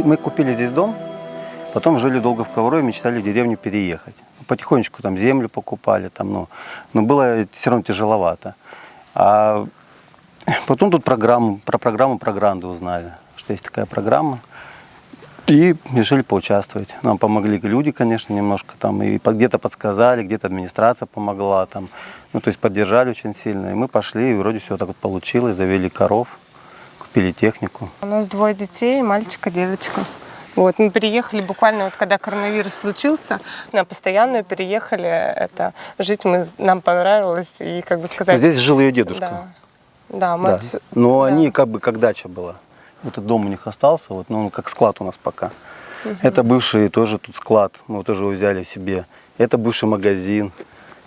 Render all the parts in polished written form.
Мы купили здесь дом, потом жили долго в Коврове, мечтали в деревню переехать. Потихонечку там землю покупали, там, но было все равно тяжеловато. А потом тут про программу «Програнды» узнали, что есть такая программа. И решили поучаствовать. Нам помогли люди, конечно, немножко там, и где-то подсказали, где-то администрация помогла, там, ну, то есть поддержали очень сильно. И мы пошли, и вроде все так вот получилось, завели коров, купили технику. У нас 2 детей, мальчик и девочка. Вот, мы переехали буквально, вот, когда коронавирус случился, на постоянную переехали жить, нам понравилось, и, как бы сказать... Здесь жил ее дедушка. Да, да. Но они как бы как дача была. Этот дом у них остался, вот, ну, как склад у нас пока. Это бывший тоже тут склад, мы тоже его взяли себе. Это бывший магазин.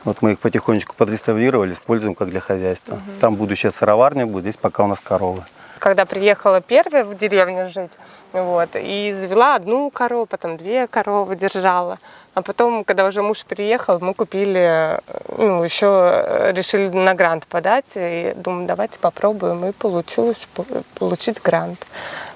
Вот мы их потихонечку подреставрировали, используем как для хозяйства. Там будущая сыроварня будет, здесь пока у нас коровы. Когда приехала первая в деревню жить, вот, и завела 1 корову, потом 2 коровы держала. А потом, когда уже муж переехал, мы купили, ну, еще решили на грант подать. И думаю, давайте попробуем. И получилось получить грант.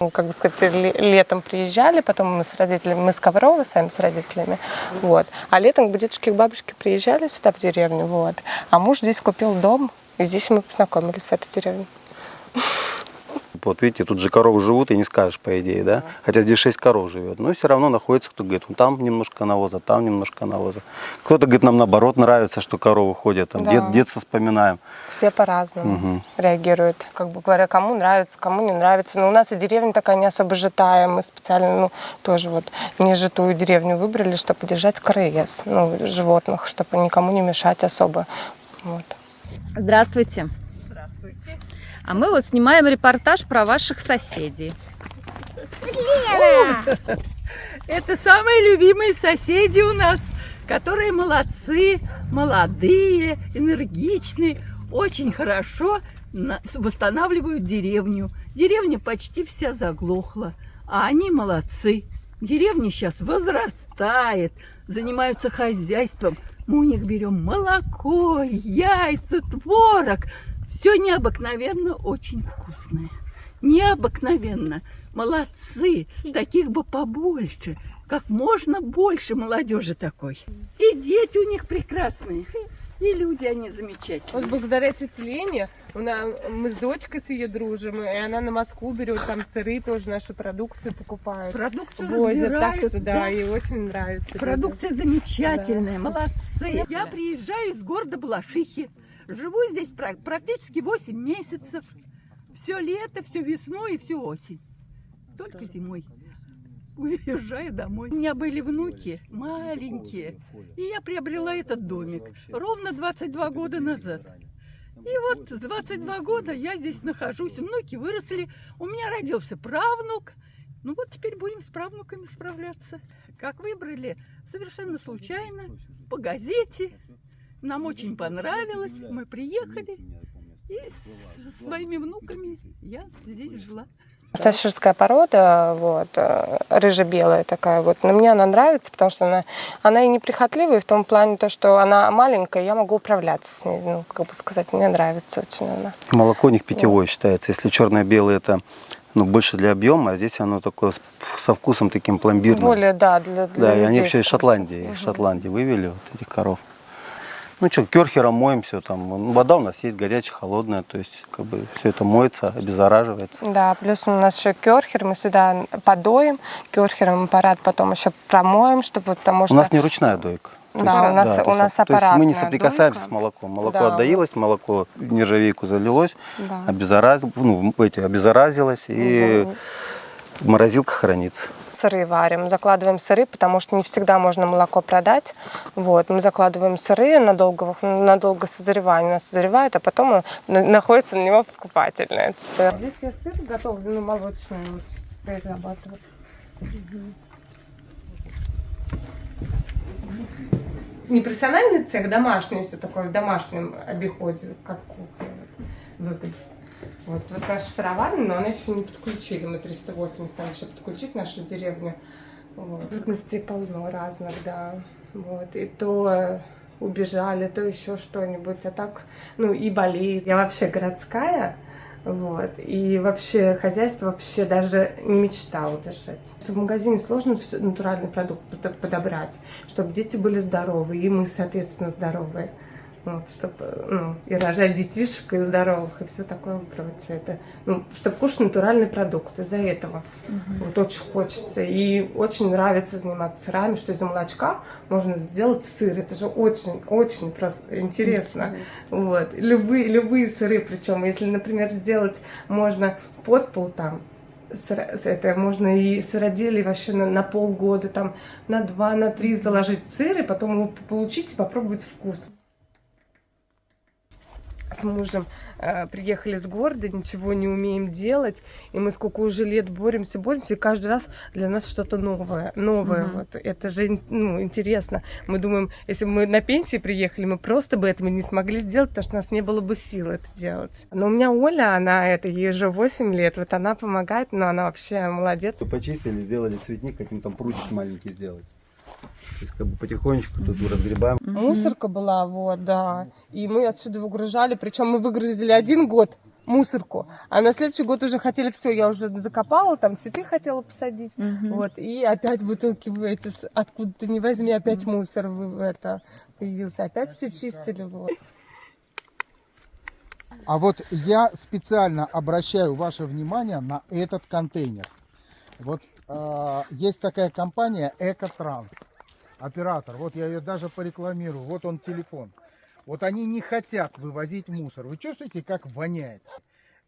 Ну, как бы сказать, летом приезжали, потом мы с родителями, мы с Коврова, сами с родителями. Вот. А летом к дедушке, к бабушке приезжали сюда, в деревню. Вот. А муж здесь купил дом, и здесь мы познакомились в этой деревне. Вот видите, тут же коровы живут, и не скажешь, по идее, да? Хотя здесь 6 коров живет. Но все равно находится, кто говорит, там немножко навоза, там немножко навоза. Кто-то говорит, нам наоборот нравится, что коровы ходят, там, Да. детство вспоминаем. Все по-разному реагируют. Как бы говоря, кому нравится, кому не нравится. Но у нас и деревня такая не особо житая. Мы специально, ну, тоже вот нежитую деревню выбрали, чтобы держать КРС, ну, животных, чтобы никому не мешать особо. Вот. Здравствуйте. Здравствуйте. А мы вот снимаем репортаж про ваших соседей. Это самые любимые соседи у нас, которые молодцы, молодые, энергичные, очень хорошо восстанавливают деревню. Деревня почти вся заглохла, а они молодцы. Деревня сейчас возрастает, занимаются хозяйством. Мы у них берем молоко, яйца, творог. Все необыкновенно очень вкусное. Необыкновенно. Молодцы. Таких бы побольше. Как можно больше молодежи такой. И дети у них прекрасные. И люди они замечательные. Вот благодаря тете Лене мы с дочкой с ее дружим, и она на Москву берет там сыры, тоже нашу продукцию покупает. Продукцию возят, разбирают, так что да, да. ей очень нравится. Продукция замечательная, Да. молодцы. Я приезжаю из города Балашихи. Живу здесь практически 8 месяцев. Все лето, всю весну и всю осень. Только зимой. Уезжаю домой. У меня были внуки маленькие. И я приобрела этот домик ровно 22 года назад. И вот с 22 года я здесь нахожусь. Внуки выросли. У меня родился правнук. Ну вот теперь будем с правнуками справляться. Как выбрали? Совершенно случайно. По газете. Нам очень понравилось. Мы приехали. И со своими внуками я здесь жила. Саширская порода, вот, рыже-белая такая, вот, но мне она нравится, потому что она и неприхотливая в том плане, то, что она маленькая, я могу управляться с ней, ну, как бы сказать, мне нравится очень она. Молоко у них питьевое считается. Если черное-белое, это больше для объема, а здесь оно такое со вкусом таким пломбирным. Более, да, для Да, и они людей вообще из Шотландии, вывели вот этих коров. Ну что, керхером моем все там. Вода у нас есть горячая, холодная, то есть как бы все это моется, обеззараживается. Да, плюс у нас еще керхер, мы сюда подоим, керхером аппарат потом еще промоем, чтобы, потому что... У нас не ручная дойка. Да, у нас аппаратная. То есть мы не соприкасаемся с молоком. Молоко Да, отдаилось, молоко в нержавейку залилось, Да. обеззаразилось и в морозилках хранится. Сыры варим, закладываем сыры, потому что не всегда можно молоко продать. Вот, мы закладываем сыры на долгое созревание. У нас созревает, а потом находится на него покупатель. Здесь я сыр готовлю, молочный перерабатываю. Не профессиональный цех, домашний, все такое в домашнем обиходе, как кухня выглядит. Вот наша сыроварня, но она еще не подключили. Мы 380 надо еще подключить нашу деревню. Вот. Трудностей полно разных, да. Вот. И то убежали, то еще что-нибудь. А так, ну и болеет. Я вообще городская. Вот. И вообще хозяйство вообще даже не мечтала держать. В магазине сложно натуральный продукт подобрать, чтобы дети были здоровы, и мы, соответственно, здоровые. Вот, чтобы и рожать детишек и здоровых, и все такое прочее. Это, чтобы кушать натуральный продукт. Из-за этого вот очень хочется. И очень нравится заниматься сырами, что из-за молочка можно сделать сыр. Это же очень просто интересно. Вот. Любые сыры, причем, если, например, сделать можно подпол там, это можно и сыроделие вообще на полгода, там, на 2, на 3 заложить сыр, и потом его получить и попробовать вкус. С мужем приехали с города, ничего не умеем делать, и мы сколько уже лет боремся, и каждый раз для нас что-то новое. Вот. Это же интересно. Мы думаем, если бы мы на пенсии приехали, мы просто бы этого не смогли сделать, потому что у нас не было бы сил это делать. Но у меня Оля, ей уже 8 лет, вот она помогает, но она вообще молодец. Почистили, сделали цветник, хотим там прудик маленький сделать. То есть, как бы потихонечку тут разгребаем. Мусорка была, вот, да. И мы отсюда выгружали. Причем мы выгрузили 1 год мусорку, а на следующий год уже хотели все, я уже закопала, там цветы хотела посадить. Вот, и опять бутылки откуда-то не возьми, опять мусор появился. Опять все чистили. Вот. А вот я специально обращаю ваше внимание на этот контейнер. Вот есть такая компания Экотранс. Оператор, вот я ее даже порекламирую, вот он телефон. Вот они не хотят вывозить мусор. Вы чувствуете, как воняет?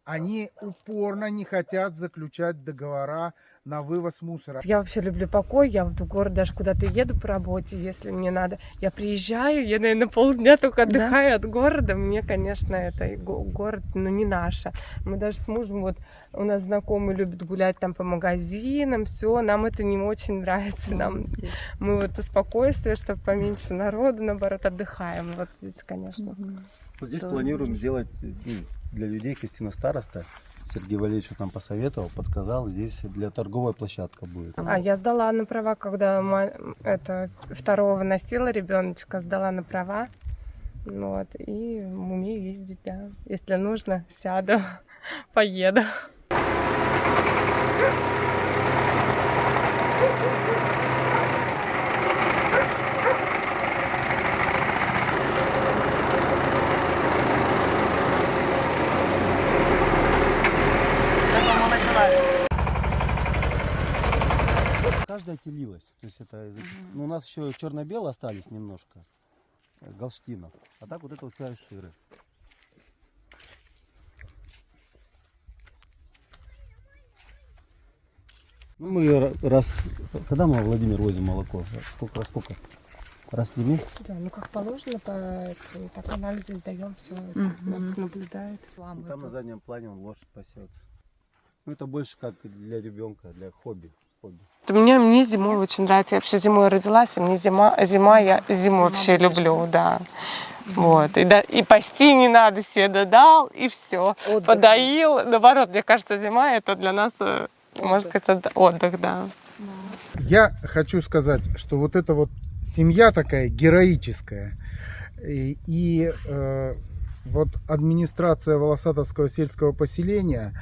Они упорно не хотят заключать договора на вывоз мусора. Я вообще люблю покой, я вот в город даже куда-то еду по работе, если мне надо. Я приезжаю, я, наверное, полдня только отдыхаю от города. Мне, конечно, это город, не наше. Мы даже с мужем, вот у нас знакомые любят гулять там по магазинам, все, нам это не очень нравится. Мы вот спокойствие, чтобы поменьше народу, наоборот, отдыхаем. Вот здесь, конечно. Вот здесь планируем сделать для людей, Кристина староста, Сергей Валерьевич нам посоветовал, подсказал, здесь для торговая площадка будет. Я сдала на права, когда второго носила ребеночка, сдала на права. Вот, и умею ездить, да. Если нужно, сяду, поеду. Каждая отелилась. То есть это, у нас еще черно-белые остались немножко, галштинов. А так вот это вот вся ширы. Мы когда мы, Владимир, возим молоко? Сколько? Раз в 3 месяца? Да, как положено, так анализы сдаем, все, нас наблюдает. Там на заднем плане он лошадь пасет. Это больше как для ребенка, для хобби. Мне зимой очень нравится. Я вообще зимой родилась, и мне я зиму вообще люблю, да. Вот. И пасти не надо, себе додал, и все. Подоил. Наоборот, мне кажется, зима это для нас, можно сказать, отдых, да. Я хочу сказать, что вот эта вот семья такая героическая. И вот администрация Волосатовского сельского поселения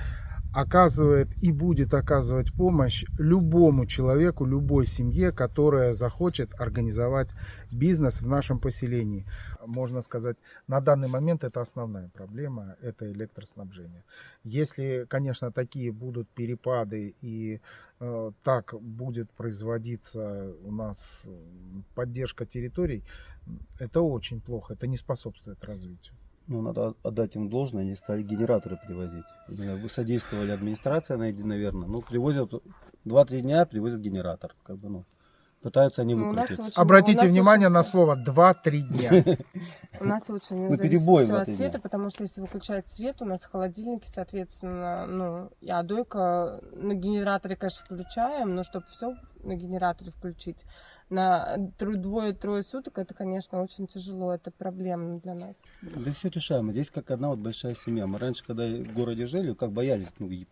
оказывает и будет оказывать помощь любому человеку, любой семье, которая захочет организовать бизнес в нашем поселении. Можно сказать, на данный момент это основная проблема, это электроснабжение. Если, конечно, такие будут перепады и так будет производиться у нас поддержка территорий, это очень плохо, это не способствует развитию. Надо отдать им должное, они стали генераторы привозить. Вы содействовали администрация, наверное. Привозят 2-3 дня, привозят генератор. Пытаются они выкрутиться. Обратите внимание на слово 2-3 дня. У нас очень зависит все от цвета, потому что если выключать свет, у нас холодильники, соответственно, а дойка на генераторе, конечно, включаем, но чтобы все на генераторе включить на 2-3 суток, это, конечно, очень тяжело, это проблема для нас. Да все решаемо. Здесь как одна вот большая семья. Мы раньше, когда в городе жили, как боялись,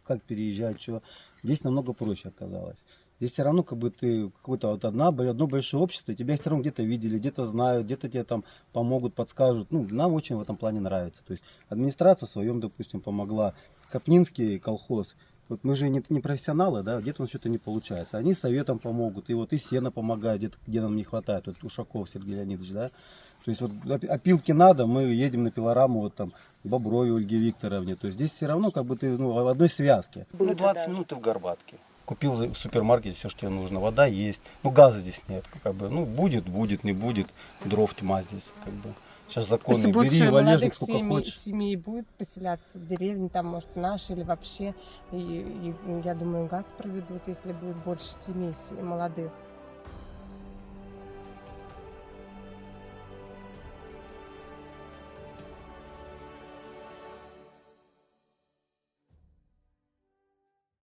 как переезжать, что. Здесь намного проще оказалось. Здесь все равно, как бы ты какое-то одно большое общество, тебя все равно где-то видели, где-то знают, где-то тебе там помогут, подскажут. Нам очень в этом плане нравится. То есть администрация в своем, допустим, помогла. Капнинский колхоз. Вот мы же не профессионалы, да, где-то у нас что-то не получается. Они советом помогут, и вот и сено помогает, где нам не хватает. Вот Ушаков Сергей Леонидович, да. То есть вот опилки надо, мы едем на пилораму, вот там, Боброве Ольге Викторовне. То есть здесь все равно как бы ты в одной связке. Ну, 20 минут ты в Горбатке. Купил в супермаркете все, что тебе нужно. Вода есть. Ну, газа здесь нет. Как бы, ну, будет, не будет. Дров тьма здесь. Как бы. Сейчас законы. Если Бери больше валежник молодых сколько хочешь. семей будет поселяться в деревне, там, может, наши или вообще, и я думаю, газ проведут, если будет больше семей молодых.